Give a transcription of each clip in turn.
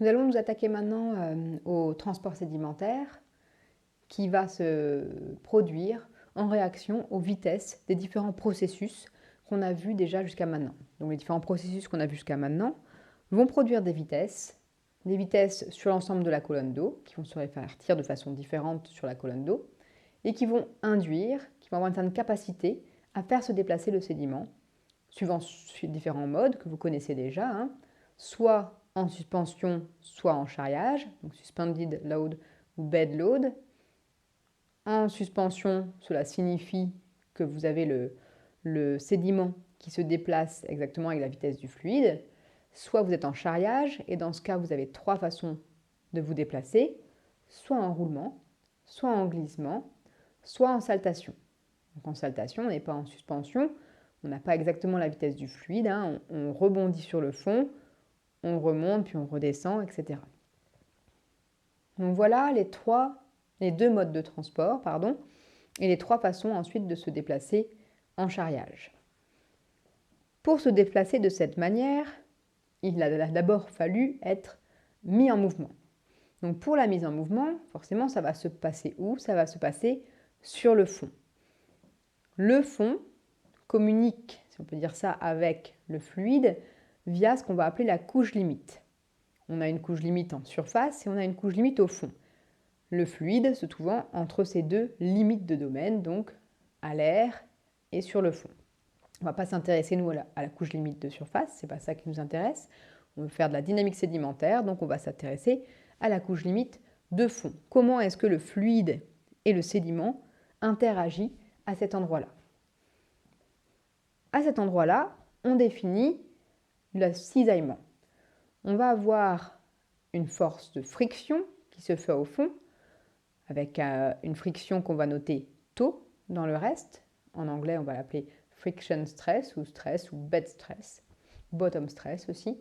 Nous allons nous attaquer maintenant au transport sédimentaire qui va se produire en réaction aux vitesses des différents processus qu'on a vus déjà jusqu'à maintenant. Donc les différents processus qu'on a vus jusqu'à maintenant vont produire des vitesses sur l'ensemble de la colonne d'eau, qui vont se répartir de façon différente sur la colonne d'eau, et qui vont avoir une certaine capacité à faire se déplacer le sédiment, suivant différents modes que vous connaissez déjà, hein, soit en suspension, soit en charriage, donc suspended load ou bed load. En suspension, cela signifie que vous avez le sédiment qui se déplace exactement avec la vitesse du fluide. Soit vous êtes en charriage, et dans ce cas, vous avez trois façons de vous déplacer, soit en roulement, soit en glissement, soit en saltation. Donc en saltation, on n'est pas en suspension, on n'a pas exactement la vitesse du fluide, hein, on rebondit sur le fond, on remonte, puis on redescend, etc. Donc voilà les deux modes de transport, et les trois façons ensuite de se déplacer en charriage. Pour se déplacer de cette manière, il a d'abord fallu être mis en mouvement. Donc pour la mise en mouvement, forcément, ça va se passer où? Ça va se passer sur le fond. Le fond communique, si on peut dire ça, avec le fluide via ce qu'on va appeler la couche limite. On a une couche limite en surface et on a une couche limite au fond. Le fluide se trouvant entre ces deux limites de domaine, donc à l'air et sur le fond. On ne va pas s'intéresser, nous, à la couche limite de surface, ce n'est pas ça qui nous intéresse. On veut faire de la dynamique sédimentaire, donc on va s'intéresser à la couche limite de fond. Comment est-ce que le fluide et le sédiment interagissent à cet endroit-là? À cet endroit-là, on définit le cisaillement. On va avoir une force de friction qui se fait au fond, avec une friction qu'on va noter τ dans le reste. En anglais, on va l'appeler friction stress ou bed stress, bottom stress aussi.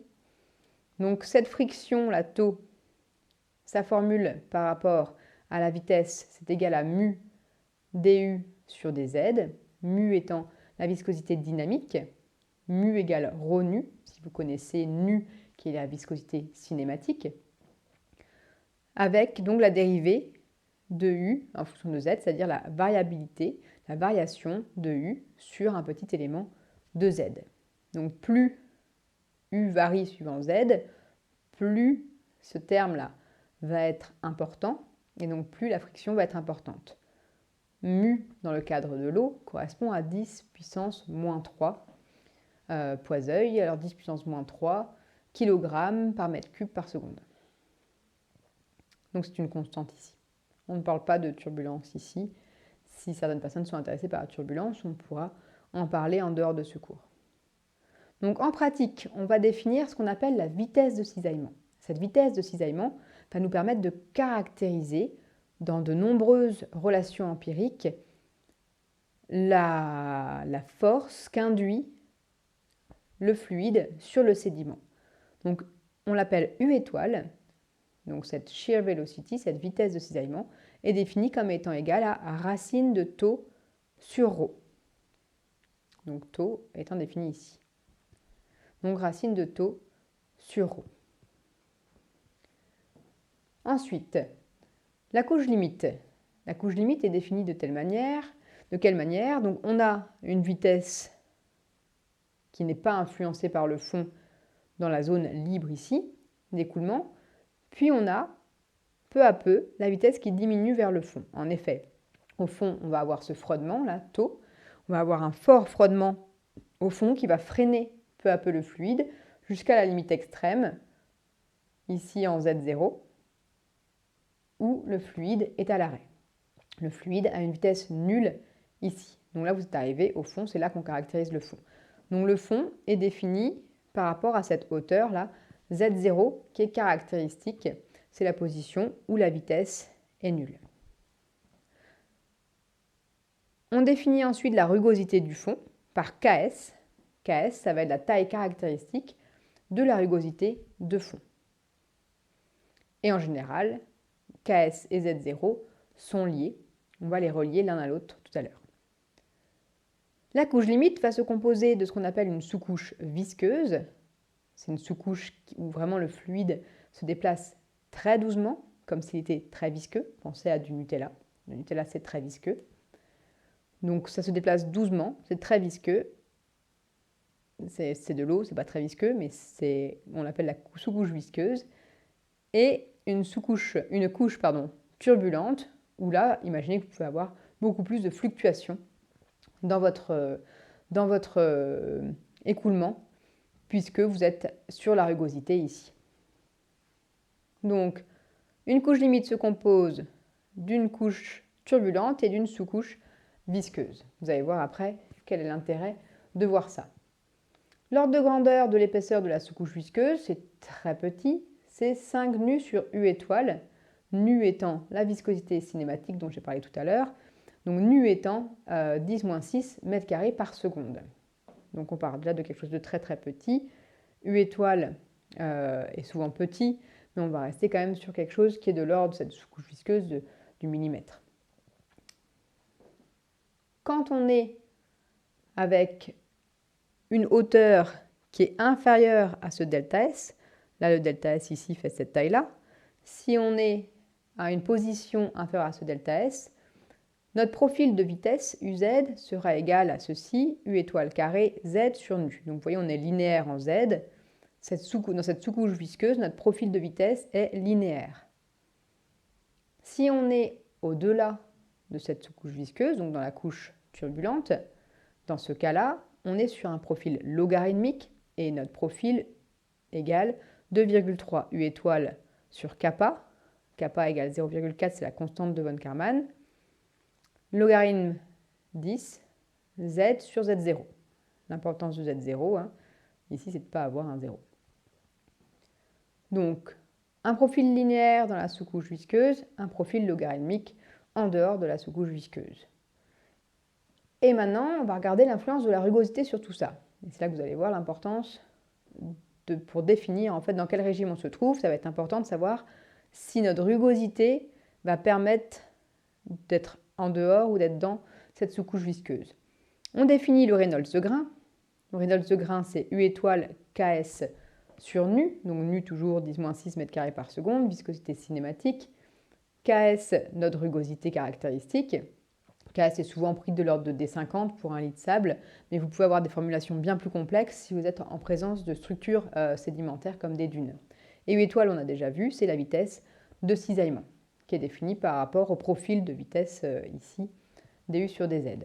Donc cette friction, la τ, sa formule par rapport à la vitesse, c'est égal à mu du sur dz, mu étant la viscosité dynamique, mu égale ρ nu, si vous connaissez nu qui est la viscosité cinématique, avec donc la dérivée de u en fonction de z, c'est-à-dire la variabilité, la variation de u sur un petit élément de z. Donc plus u varie suivant z, plus ce terme-là va être important, et donc plus la friction va être importante. Mu, dans le cadre de l'eau, correspond à 10 puissance moins 3 poids-œil, alors 10 puissance moins 3 kg par mètre cube par seconde. Donc c'est une constante ici. On ne parle pas de turbulence ici. Si certaines personnes sont intéressées par la turbulence, on pourra en parler en dehors de ce cours. Donc en pratique, on va définir ce qu'on appelle la vitesse de cisaillement. Cette vitesse de cisaillement va nous permettre de caractériser dans de nombreuses relations empiriques la force qu'induit le fluide sur le sédiment. Donc on l'appelle U étoile. Donc cette shear velocity, cette vitesse de cisaillement, est définie comme étant égale à racine de τ sur ρ. Donc τ étant défini ici. Donc racine de τ sur ρ. Ensuite, la couche limite. La couche limite est définie de quelle manière? Donc on a une vitesse qui n'est pas influencée par le fond dans la zone libre ici, d'écoulement. Puis on a, peu à peu, la vitesse qui diminue vers le fond. En effet, au fond, on va avoir ce frottement, là, τ. On va avoir un fort frottement au fond qui va freiner peu à peu le fluide jusqu'à la limite extrême, ici en Z0, où le fluide est à l'arrêt. Le fluide a une vitesse nulle ici. Donc là, vous êtes arrivé au fond, c'est là qu'on caractérise le fond. Donc le fond est défini par rapport à cette hauteur-là, Z0, qui est caractéristique. C'est la position où la vitesse est nulle. On définit ensuite la rugosité du fond par Ks. Ks, ça va être la taille caractéristique de la rugosité de fond. Et en général, Ks et Z0 sont liés. On va les relier l'un à l'autre tout à l'heure. La couche limite va se composer de ce qu'on appelle une sous-couche visqueuse, C'est une sous-couche où vraiment le fluide se déplace très doucement, comme s'il était très visqueux. Pensez à du Nutella. Le Nutella, c'est très visqueux. Donc ça se déplace doucement, c'est très visqueux. C'est de l'eau, c'est pas très visqueux, mais on l'appelle la sous-couche visqueuse. Et une couche turbulente, où là, imaginez que vous pouvez avoir beaucoup plus de fluctuations dans votre écoulement, puisque vous êtes sur la rugosité ici. Donc, une couche limite se compose d'une couche turbulente et d'une sous-couche visqueuse. Vous allez voir après quel est l'intérêt de voir ça. L'ordre de grandeur de l'épaisseur de la sous-couche visqueuse, c'est très petit, c'est 5 nus sur U étoile, nu étant la viscosité cinématique dont j'ai parlé tout à l'heure, donc nu étant 10-6 mètres carrés par seconde. Donc on parle déjà de quelque chose de très très petit. U étoile est souvent petit, mais on va rester quand même sur quelque chose qui est de l'ordre de cette sous-couche visqueuse du millimètre. Quand on est avec une hauteur qui est inférieure à ce delta S, là le delta S ici fait cette taille-là, si on est à une position inférieure à ce delta S, notre profil de vitesse UZ sera égal à ceci, U étoile carré Z sur nu. Donc vous voyez, on est linéaire en Z. Dans cette sous-couche visqueuse, notre profil de vitesse est linéaire. Si on est au-delà de cette sous-couche visqueuse, donc dans la couche turbulente, dans ce cas-là, on est sur un profil logarithmique et notre profil égale 2,3 U étoile sur kappa. Kappa égale 0,4, c'est la constante de von Karman. Logarithme 10, Z sur Z0. L'importance de Z0, ici, c'est de ne pas avoir un 0. Donc, un profil linéaire dans la sous-couche visqueuse, un profil logarithmique en dehors de la sous-couche visqueuse. Et maintenant, on va regarder l'influence de la rugosité sur tout ça. Et c'est là que vous allez voir l'importance pour définir en fait dans quel régime on se trouve. Ça va être important de savoir si notre rugosité va permettre d'être en dehors ou d'être dans cette sous-couche visqueuse. On définit le Reynolds de grain. Le Reynolds de grain, c'est U étoile KS sur nu, donc nu toujours 10-6 mètres carrés par seconde, viscosité cinématique. KS, notre rugosité caractéristique. KS est souvent pris de l'ordre de D50 pour un lit de sable, mais vous pouvez avoir des formulations bien plus complexes si vous êtes en présence de structures sédimentaires comme des dunes. Et U étoile, on a déjà vu, c'est la vitesse de cisaillement, qui est définie par rapport au profil de vitesse ici, du sur dz.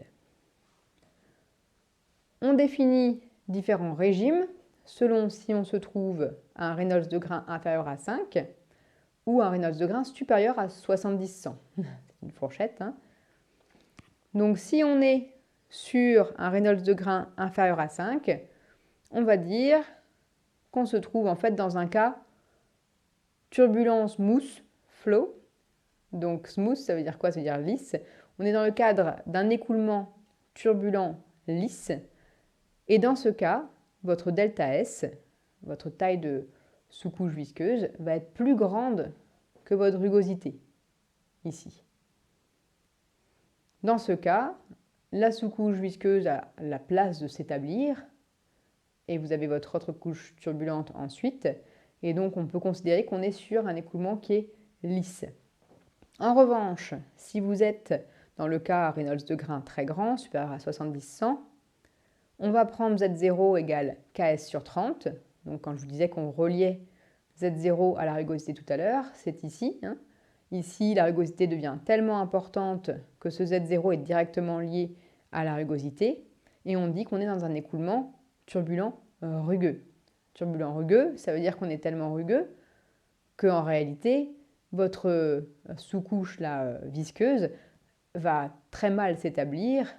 On définit différents régimes selon si on se trouve à un Reynolds de grain inférieur à 5 ou un Reynolds de grain supérieur à 70-100. C'est une fourchette. Donc si on est sur un Reynolds de grain inférieur à 5, on va dire qu'on se trouve en fait dans un cas turbulence smooth flow. Donc smooth, ça veut dire quoi? Ça veut dire lisse. On est dans le cadre d'un écoulement turbulent lisse. Et dans ce cas, votre delta S, votre taille de sous-couche visqueuse, va être plus grande que votre rugosité, ici. Dans ce cas, la sous-couche visqueuse a la place de s'établir, et vous avez votre autre couche turbulente ensuite, et donc on peut considérer qu'on est sur un écoulement qui est lisse. En revanche, si vous êtes dans le cas Reynolds de grain très grand, supérieur à 70-100, on va prendre Z0 égale KS sur 30. Donc quand je vous disais qu'on reliait Z0 à la rugosité tout à l'heure, c'est ici. Ici, la rugosité devient tellement importante que ce Z0 est directement lié à la rugosité. Et on dit qu'on est dans un écoulement turbulent rugueux. Turbulent rugueux, ça veut dire qu'on est tellement rugueux qu'en réalité, votre sous-couche visqueuse va très mal s'établir,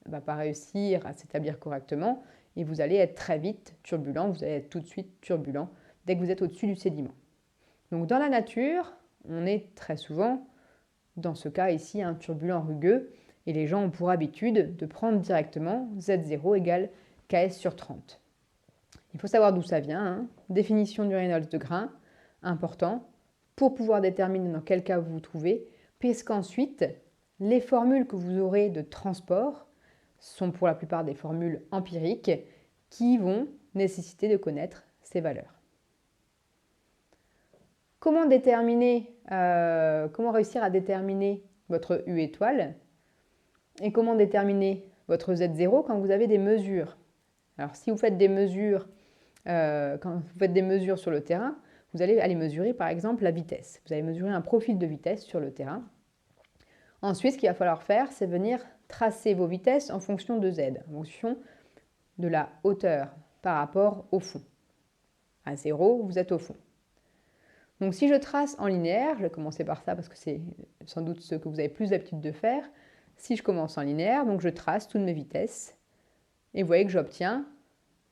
va pas réussir à s'établir correctement et vous allez être très vite turbulent, vous allez être tout de suite turbulent dès que vous êtes au-dessus du sédiment. Donc dans la nature, on est très souvent, dans ce cas ici, un turbulent rugueux et les gens ont pour habitude de prendre directement Z0 égale KS sur 30. Il faut savoir d'où ça vient, définition du Reynolds de grain, important, pour pouvoir déterminer dans quel cas vous vous trouvez, puisqu'ensuite, les formules que vous aurez de transport sont pour la plupart des formules empiriques qui vont nécessiter de connaître ces valeurs. Comment réussir à déterminer votre U étoile et comment déterminer votre Z0 quand vous avez des mesures? Alors, si vous faites des mesures, quand vous faites des mesures sur le terrain, vous allez aller mesurer par exemple la vitesse. Vous allez mesurer un profil de vitesse sur le terrain. Ensuite, ce qu'il va falloir faire, c'est venir tracer vos vitesses en fonction de Z, en fonction de la hauteur par rapport au fond. À 0, vous êtes au fond. Donc si je trace en linéaire, je vais commencer par ça parce que c'est sans doute ce que vous avez plus l'habitude de faire. Si je commence en linéaire, donc je trace toutes mes vitesses et vous voyez que j'obtiens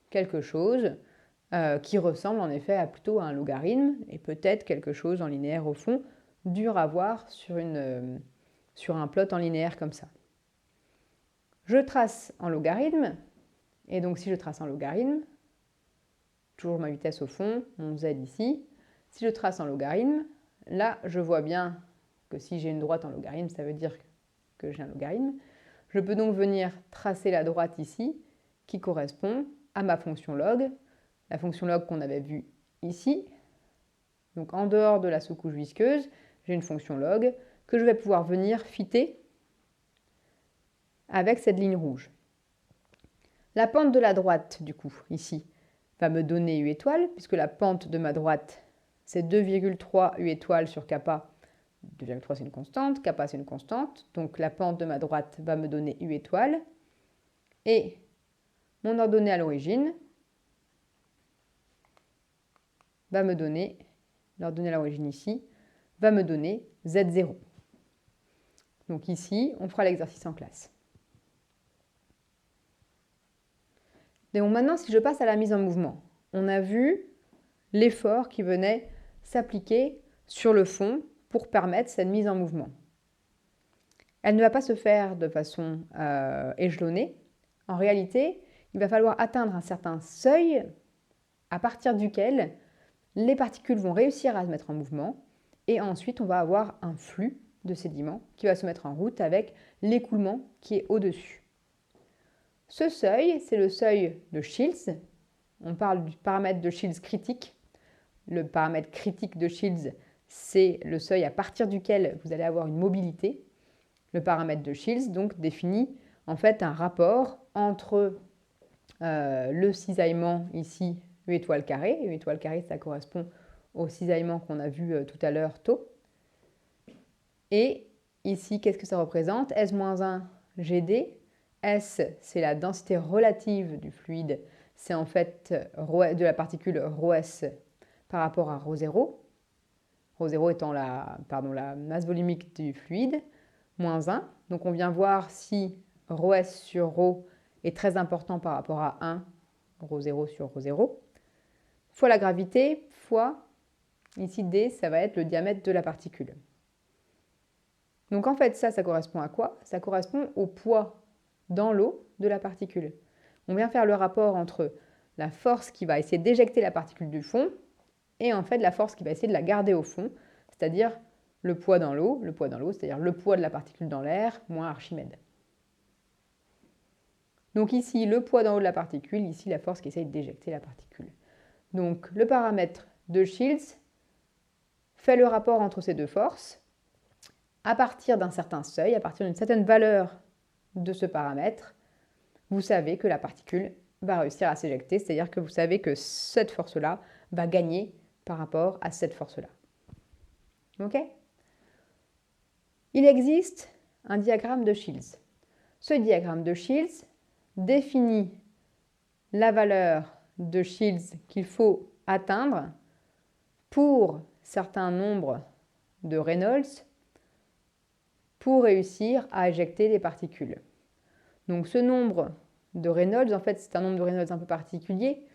quelque chose qui ressemble en effet à plutôt un logarithme et peut-être quelque chose en linéaire au fond, dur à voir sur un plot en linéaire comme ça. Je trace en logarithme et donc si je trace en logarithme, toujours ma vitesse au fond, mon z ici. Si je trace en logarithme, là je vois bien que si j'ai une droite en logarithme, ça veut dire que j'ai un logarithme. Je peux donc venir tracer la droite ici qui correspond à ma fonction log, la fonction log qu'on avait vue ici. Donc en dehors de la sous-couche visqueuse, j'ai une fonction log que je vais pouvoir venir fitter avec cette ligne rouge. La pente de la droite, du coup, ici, va me donner U étoile, puisque la pente de ma droite, c'est 2,3 U étoile sur kappa. 2,3 c'est une constante, kappa c'est une constante, donc la pente de ma droite va me donner U étoile. Et mon ordonnée à l'origine va me donner, l'ordonnée à l'origine ici, va me donner Z0. Donc ici, on fera l'exercice en classe. Donc maintenant, si je passe à la mise en mouvement, on a vu l'effort qui venait s'appliquer sur le fond pour permettre cette mise en mouvement. Elle ne va pas se faire de façon échelonnée. En réalité, il va falloir atteindre un certain seuil à partir duquel les particules vont réussir à se mettre en mouvement et ensuite on va avoir un flux de sédiments qui va se mettre en route avec l'écoulement qui est au-dessus. Ce seuil, c'est le seuil de Shields. On parle du paramètre de Shields critique. Le paramètre critique de Shields, c'est le seuil à partir duquel vous allez avoir une mobilité. Le paramètre de Shields donc définit en fait un rapport entre le cisaillement ici U étoile carré. U étoile carré, ça correspond au cisaillement qu'on a vu tout à l'heure tôt. Et ici, qu'est-ce que ça représente? S-1 GD. S, c'est la densité relative du fluide. C'est en fait de la particule ρS par rapport à ρ0. ρ0 étant la masse volumique du fluide, moins 1. Donc on vient voir si ρS sur ρ est très important par rapport à 1, ρ0 sur ρ0, fois la gravité, fois, ici D, ça va être le diamètre de la particule. Donc en fait, ça correspond à quoi? Ça correspond au poids dans l'eau de la particule. On vient faire le rapport entre la force qui va essayer d'éjecter la particule du fond et en fait la force qui va essayer de la garder au fond, c'est-à-dire le poids dans l'eau, c'est-à-dire le poids de la particule dans l'air moins Archimède. Donc ici, le poids dans l'eau de la particule, ici la force qui essaye d'éjecter la particule. Donc le paramètre de Shields fait le rapport entre ces deux forces. À partir d'un certain seuil, à partir d'une certaine valeur de ce paramètre, vous savez que la particule va réussir à s'éjecter, c'est-à-dire que vous savez que cette force-là va gagner par rapport à cette force-là. Ok? Il existe un diagramme de Shields. Ce diagramme de Shields définit la valeur de Shields qu'il faut atteindre pour certains nombres de Reynolds pour réussir à éjecter les particules. Donc ce nombre de Reynolds, en fait, c'est un nombre de Reynolds un peu particulier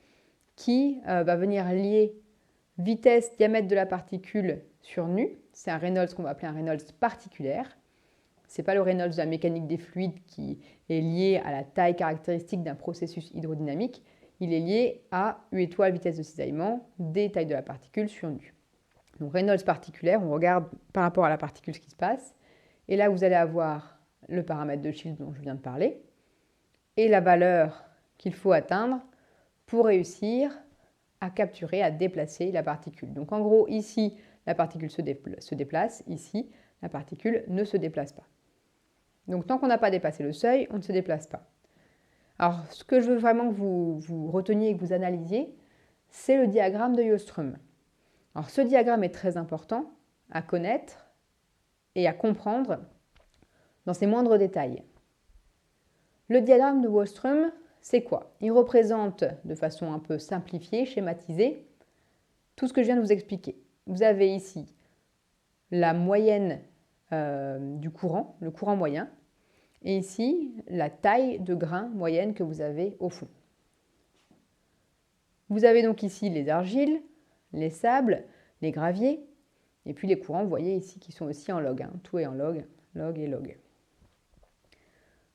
qui va venir lier vitesse, diamètre de la particule sur nu. C'est un Reynolds qu'on va appeler un Reynolds particulière. Ce n'est pas le Reynolds de la mécanique des fluides qui est lié à la taille caractéristique d'un processus hydrodynamique. Il est lié à U étoile vitesse de cisaillement des tailles de la particule sur nu. Donc Reynolds particulière, on regarde par rapport à la particule ce qui se passe. Et là, vous allez avoir le paramètre de Shields dont je viens de parler et la valeur qu'il faut atteindre pour réussir à capturer, à déplacer la particule. Donc en gros, ici, la particule se déplace, ici, la particule ne se déplace pas. Donc tant qu'on n'a pas dépassé le seuil, on ne se déplace pas. Alors ce que je veux vraiment que vous reteniez et que vous analysiez, c'est le diagramme de Ljungström. Alors ce diagramme est très important à connaître et à comprendre dans ses moindres détails. Le diagramme de Ljungström, c'est quoi? Il représente de façon un peu simplifiée, schématisée, tout ce que je viens de vous expliquer. Vous avez ici la moyenne du courant, le courant moyen, et ici la taille de grain moyenne que vous avez au fond. Vous avez donc ici les argiles, les sables, les graviers, et puis les courants, vous voyez ici, qui sont aussi en log. Hein. Tout est en log, log et log.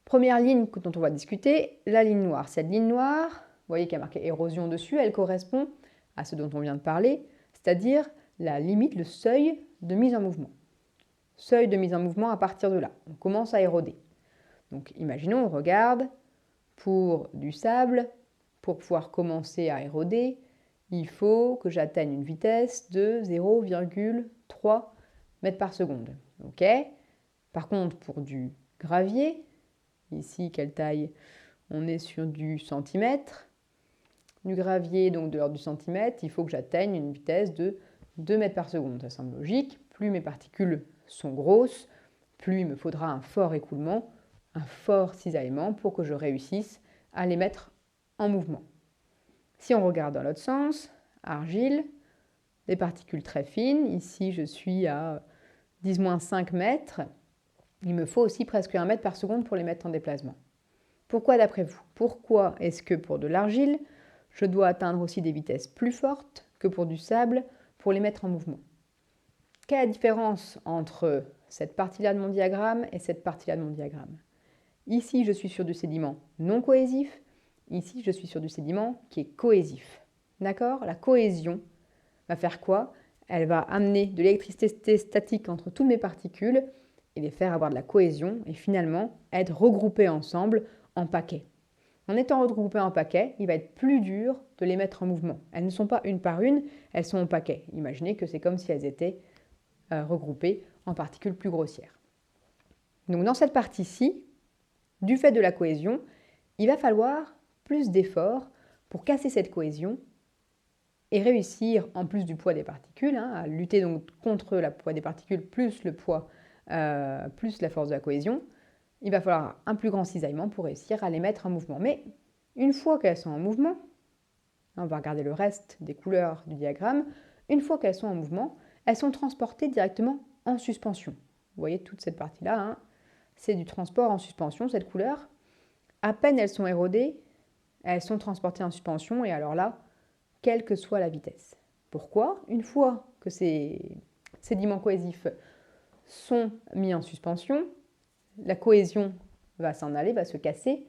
Première ligne dont on va discuter, la ligne noire. Cette ligne noire, vous voyez qu'il y a marqué érosion dessus, elle correspond à ce dont on vient de parler, c'est-à-dire la limite, le seuil de mise en mouvement. Seuil de mise en mouvement à partir de là. On commence à éroder. Donc imaginons, on regarde, pour du sable, pour pouvoir commencer à éroder, il faut que j'atteigne une vitesse de 0,3 mètres par seconde. Ok. Par contre, pour du gravier, ici, quelle taille? On est sur du centimètre. Du gravier, donc de l'ordre du centimètre, il faut que j'atteigne une vitesse de 2 mètres par seconde. Ça semble logique. Plus mes particules sont grosses, plus il me faudra un fort écoulement, un fort cisaillement pour que je réussisse à les mettre en mouvement. Si on regarde dans l'autre sens, argile, des particules très fines, ici je suis à 10-5 mètres, il me faut aussi presque 1 mètre par seconde pour les mettre en déplacement. Pourquoi d'après vous? Pourquoi est-ce que pour de l'argile, je dois atteindre aussi des vitesses plus fortes que pour du sable pour les mettre en mouvement? Quelle est la différence entre cette partie-là de mon diagramme et cette partie-là de mon diagramme? Ici, je suis sur du sédiment non cohésif. Ici, je suis sur du sédiment qui est cohésif. D'accord? La cohésion va faire quoi? Elle va amener de l'électricité statique entre toutes mes particules et les faire avoir de la cohésion et finalement être regroupées ensemble en paquets. En étant regroupées en paquets, il va être plus dur de les mettre en mouvement. Elles ne sont pas une par une, elles sont en paquets. Imaginez que c'est comme si elles étaient regroupées en particules plus grossières. Donc dans cette partie-ci, du fait de la cohésion, il va falloir plus d'efforts pour casser cette cohésion et réussir, en plus du poids des particules, à lutter donc contre le poids des particules plus le poids, plus la force de la cohésion. Il va falloir un plus grand cisaillement pour réussir à les mettre en mouvement. Mais une fois qu'elles sont en mouvement, on va regarder le reste des couleurs du diagramme, une fois qu'elles sont en mouvement, elles sont transportées directement en suspension. Vous voyez toute cette partie-là, c'est du transport en suspension, cette couleur. À peine elles sont érodées, elles sont transportées en suspension et alors là, quelle que soit la vitesse. Pourquoi? Une fois que ces sédiments cohésifs sont mis en suspension, la cohésion va s'en aller, va se casser.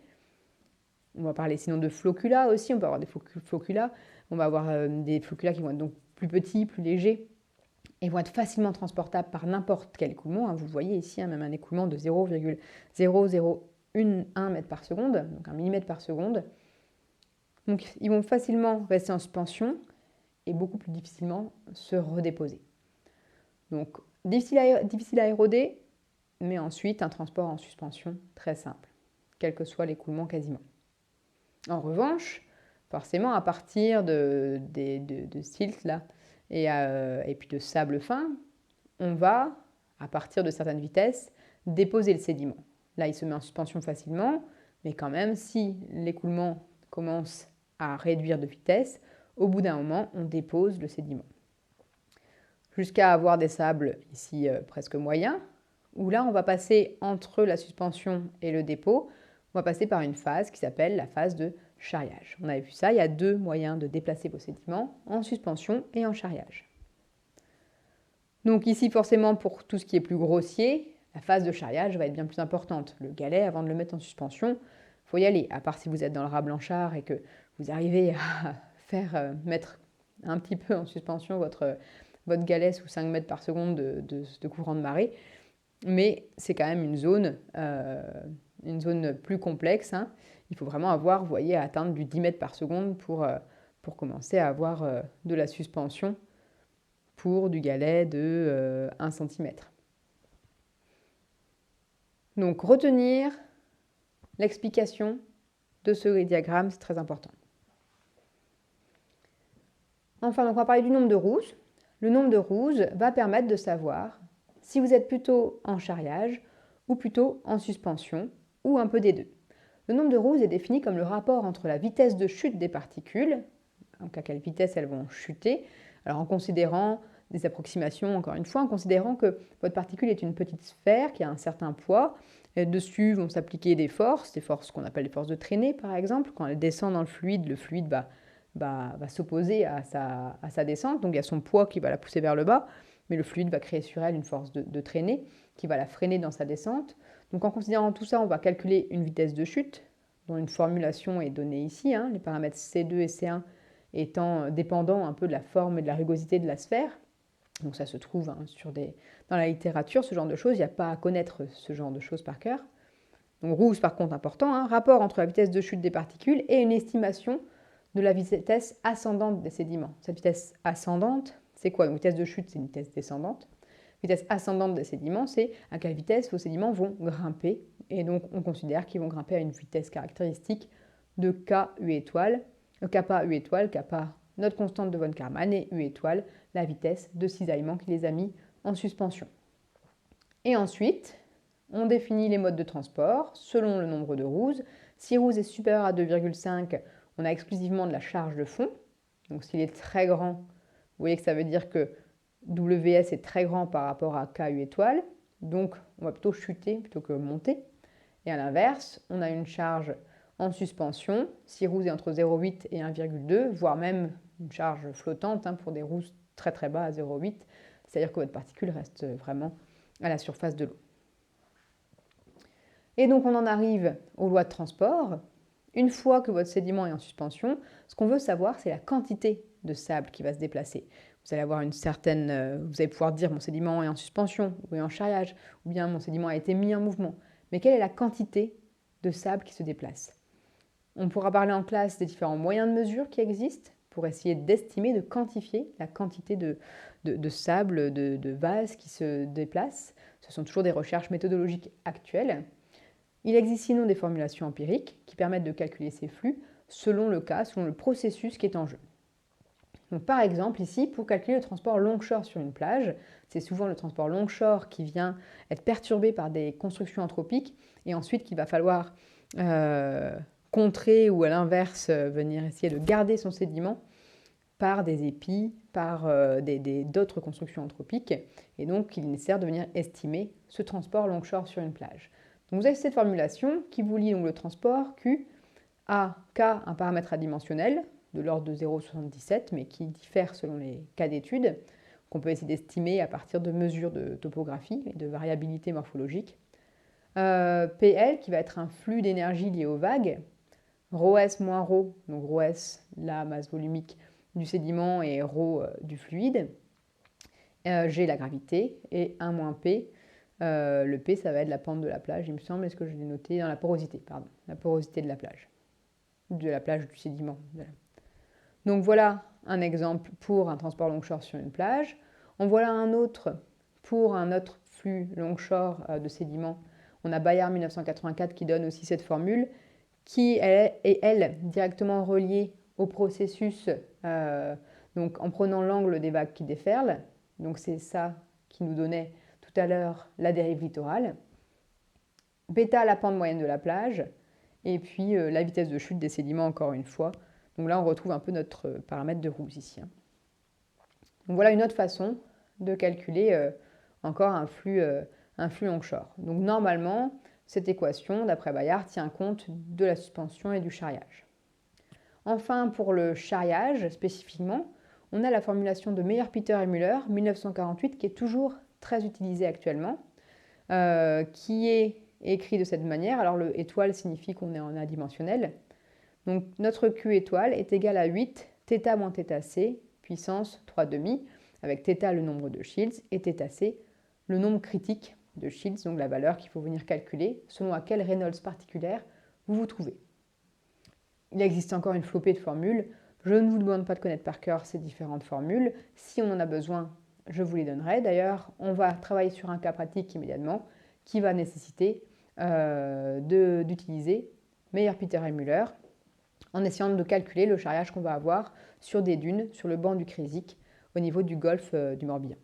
On va parler sinon de flocula aussi, on peut avoir des flocula, on va avoir des flocula qui vont être donc plus petits, plus légers, et vont être facilement transportables par n'importe quel écoulement. Vous voyez ici même un écoulement de 0,0011 mètre par seconde, donc 1 millimètre par seconde. Donc ils vont facilement rester en suspension et beaucoup plus difficilement se redéposer. Donc difficile à éroder, mais ensuite un transport en suspension très simple, quel que soit l'écoulement quasiment. En revanche, forcément à partir de silt là, et puis de sable fin, on va, à partir de certaines vitesses, déposer le sédiment. Là, il se met en suspension facilement, mais quand même, si l'écoulement commence à réduire de vitesse, au bout d'un moment, on dépose le sédiment. Jusqu'à avoir des sables ici presque moyens, où là, on va passer entre la suspension et le dépôt, on va passer par une phase qui s'appelle la phase de charriage. On avait vu ça, il y a 2 moyens de déplacer vos sédiments, en suspension et en charriage. Donc ici, forcément, pour tout ce qui est plus grossier, la phase de charriage va être bien plus importante. Le galet, avant de le mettre en suspension, il faut y aller. À part si vous êtes dans le rat blanchard et que vous arrivez à faire mettre un petit peu en suspension votre galet sous 5 mètres par seconde de courant de marée. Mais c'est quand même une zone plus complexe. Il faut vraiment avoir, vous voyez, à atteindre du 10 mètres par seconde pour pour commencer à avoir de la suspension pour du galet de 1 cm. Donc retenir l'explication de ce diagramme, c'est très important. Enfin, donc on va parler du nombre de rouses. Le nombre de rouses va permettre de savoir si vous êtes plutôt en charriage ou plutôt en suspension ou un peu des deux. Le nombre de rouses est défini comme le rapport entre la vitesse de chute des particules, donc à quelle vitesse elles vont chuter, alors en considérant des approximations, encore une fois, en considérant que votre particule est une petite sphère qui a un certain poids. Et dessus vont s'appliquer des forces qu'on appelle des forces de traînée par exemple. Quand elle descend dans le fluide va s'opposer à sa descente, donc il y a son poids qui va la pousser vers le bas, mais le fluide va créer sur elle une force de traînée qui va la freiner dans sa descente. Donc en considérant tout ça, on va calculer une vitesse de chute, dont une formulation est donnée ici, les paramètres C2 et C1 étant dépendants un peu de la forme et de la rugosité de la sphère. Donc ça se trouve dans la littérature, ce genre de choses, il n'y a pas à connaître ce genre de choses par cœur. Donc rouge par contre important, rapport entre la vitesse de chute des particules et une estimation de la vitesse ascendante des sédiments. Cette vitesse ascendante, c'est quoi? Donc vitesse de chute, c'est une vitesse descendante. Vitesse ascendante des sédiments, c'est à quelle vitesse vos sédiments vont grimper. Et donc on considère qu'ils vont grimper à une vitesse caractéristique de KU étoile. Kappa U étoile, kappa notre constante de von Karman et U étoile, la vitesse de cisaillement qui les a mis en suspension. Et ensuite, on définit les modes de transport selon le nombre de rouses. Si rouge est supérieur à 2,5, on a exclusivement de la charge de fond. Donc s'il est très grand, vous voyez que ça veut dire que WS est très grand par rapport à KU étoile. Donc on va plutôt chuter plutôt que monter. Et à l'inverse, on a une charge en suspension, si rouge est entre 0,8 et 1,2, voire même une charge flottante pour des rouges très très bas à 0,8, c'est-à-dire que votre particule reste vraiment à la surface de l'eau. Et donc on en arrive aux lois de transport. Une fois que votre sédiment est en suspension, ce qu'on veut savoir, c'est la quantité de sable qui va se déplacer. Vous allez avoir vous allez pouvoir dire mon sédiment est en suspension ou est en charriage, ou bien mon sédiment a été mis en mouvement. Mais quelle est la quantité de sable qui se déplace? On pourra parler en classe des différents moyens de mesure qui existent pour essayer d'estimer, de quantifier la quantité de sable, de vase qui se déplacent. Ce sont toujours des recherches méthodologiques actuelles. Il existe sinon des formulations empiriques qui permettent de calculer ces flux selon le cas, selon le processus qui est en jeu. Donc, par exemple, ici, pour calculer le transport longshore sur une plage, c'est souvent le transport longshore qui vient être perturbé par des constructions anthropiques et ensuite qu'il va falloir contrer ou à l'inverse venir essayer de garder son sédiment par des épis, par d'autres constructions anthropiques. Et donc, il est nécessaire de venir estimer ce transport longshore sur une plage. Donc, vous avez cette formulation qui vous lie donc le transport Q à K, un paramètre adimensionnel de l'ordre de 0,77, mais qui diffère selon les cas d'études, qu'on peut essayer d'estimer à partir de mesures de topographie et de variabilité morphologique. PL, qui va être un flux d'énergie lié aux vagues, ρS moins ρ, donc ρS, la masse volumique du sédiment et ρ du fluide, G, la gravité, et 1 moins P, le P, ça va être la pente de la plage, il me semble, est-ce que je l'ai noté dans la porosité, pardon, la porosité de la plage du sédiment. Donc voilà un exemple pour un transport longshore sur une plage. En voilà un autre pour un autre flux longshore de sédiments. On a Bayard 1984 qui donne aussi cette formule qui est, elle, directement reliée au processus, donc en prenant l'angle des vagues qui déferlent. Donc c'est ça qui nous donnait tout à l'heure la dérive littorale. Bêta, la pente moyenne de la plage. Et puis la vitesse de chute des sédiments encore une fois. Donc là, on retrouve un peu notre paramètre de Roux ici. Donc voilà une autre façon de calculer encore un flux longshore. Donc normalement, cette équation, d'après Bayard, tient compte de la suspension et du charriage. Enfin, pour le charriage spécifiquement, on a la formulation de Meyer-Peter et Müller, 1948, qui est toujours très utilisée actuellement, qui est écrit de cette manière. Alors le étoile signifie qu'on est en adimensionnel. Donc notre Q étoile est égal à 8 θ moins θc puissance 3,5, avec θ le nombre de Shields et θc le nombre critique de Shields, donc la valeur qu'il faut venir calculer selon à quelle Reynolds particulière vous vous trouvez. Il existe encore une flopée de formules Je ne vous demande pas de connaître par cœur ces différentes formules. Si on en a besoin, je vous les donnerai. D'ailleurs, on va travailler sur un cas pratique immédiatement qui va nécessiter d'utiliser Meyer-Peter et Müller en essayant de calculer le charriage qu'on va avoir sur des dunes, sur le banc du Crésic, au niveau du golfe du Morbihan.